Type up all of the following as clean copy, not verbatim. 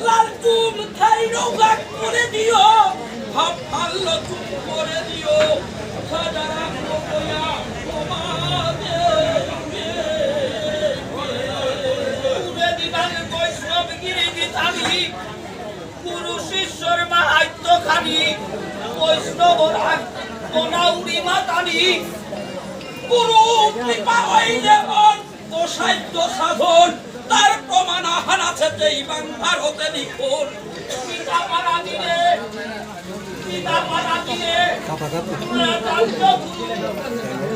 লাল চুল খাইরো গাক করে দিও ভাব ভালো চুল করে দিও সাজারা কোয়া তোমাদে পুরে দিবান বৈষ্ণব গিরি বিতানি গুরু শিষ্যর মাহাত্য খানি বৈষ্ণবর হাত কোনাউরি মাতানি গুরু কৃপা হইলে মন অসাধ্য সাধন তার প্রমাণ আহান আছে যেই বাংলার হতে নিখোল পিতা মারা দিলে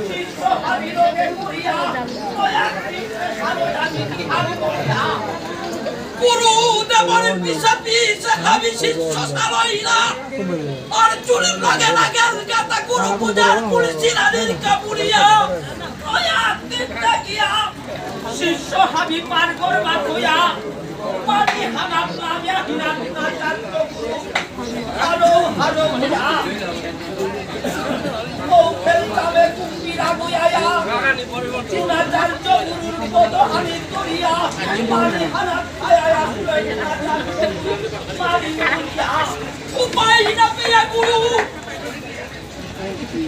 শিষ্য হাবিরকে করিয়া গুরু দেবর পিছে পিছে হাবি শিষ্য সালইলা আর চুরির লাগে লাগে গাতা গুরু পূজার পুলিশিরাদের কাপুরিয়া ওয়া তিনটা গিয়া শিষ্য হাবি পার করবা তুইয়া পানি হানাম নামিয়া হিনা হিনা চান্ত গুরু হারো হারো ভয়া ও খেলতাবে কুম্বিরা বয়ায়া চুনা চান্ত গুরুর পদ হানি করিয়া পানি হানাম খায়া পানি করিয়া উপায় না পেয়া গুরু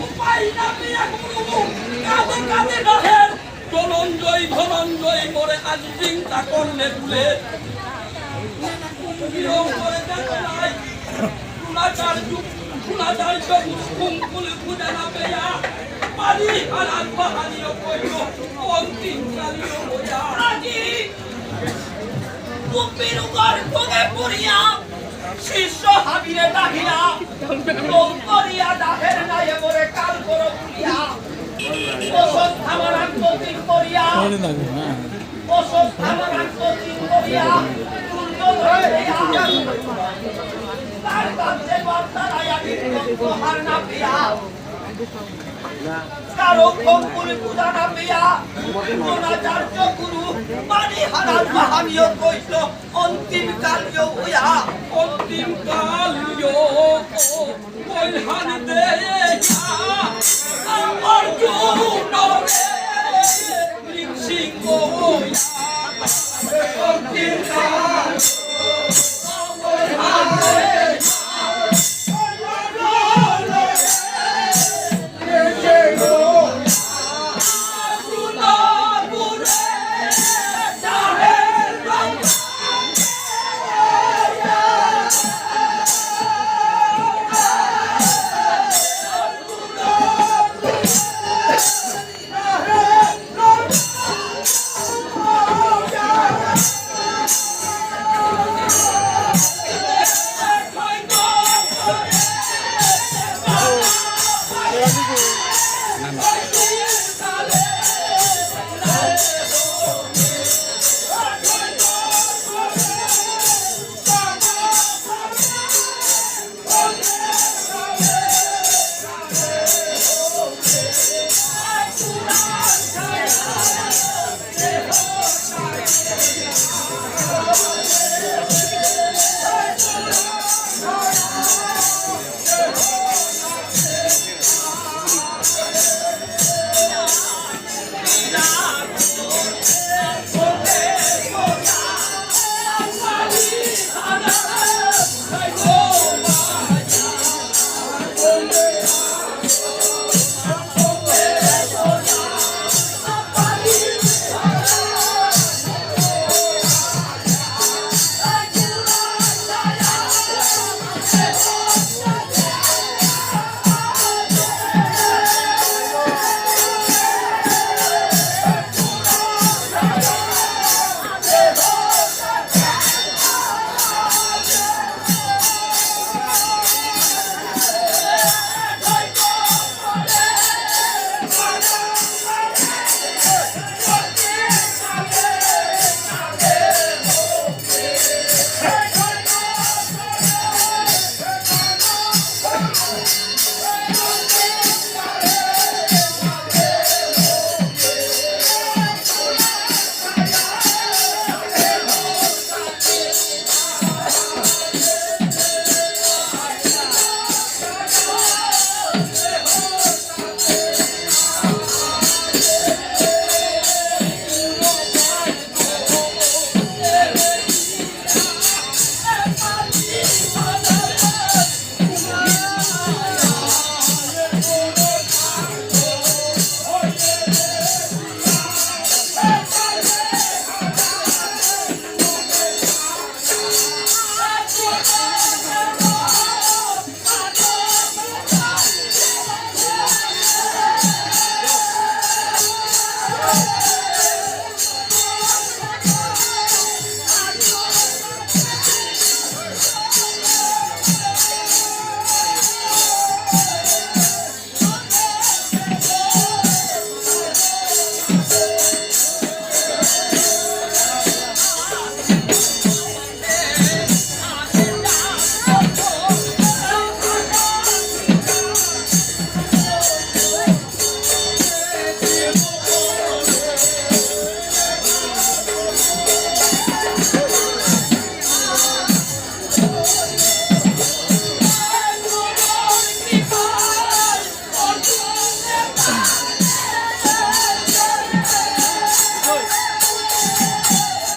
উপায় না পেয়া গুরু কাঁদে কাঁদে ডাহের ধনঞ্জয় করে আজ চিন্তা করলে তুলে খুঁজে না পেয়া পানি হারান বাহানিও কইল অন্তিম কালিও বোঝা কুম্পির গর্ভে পড়িয়া শিষ্য হাবিরে ডাকিয়া করিয়া ডাকের নায়ে বলে কাল করো পুরিয়া ওষুধ আমার আত্মতিক করিয়া ওষুধ আমার আত্মতিক করিয়া তার কাছে বার্তারায়া হার না পিয়া কারো কম্পুরি পূজা না পিয়া দ্রোণাচার্য গুরু পানি হারান বাহানিও কইল অন্তিম কালিও হইয়া অন্তিম কালিও কইল হান দে আমার জুনরে সিংহ অন্তিম Oh,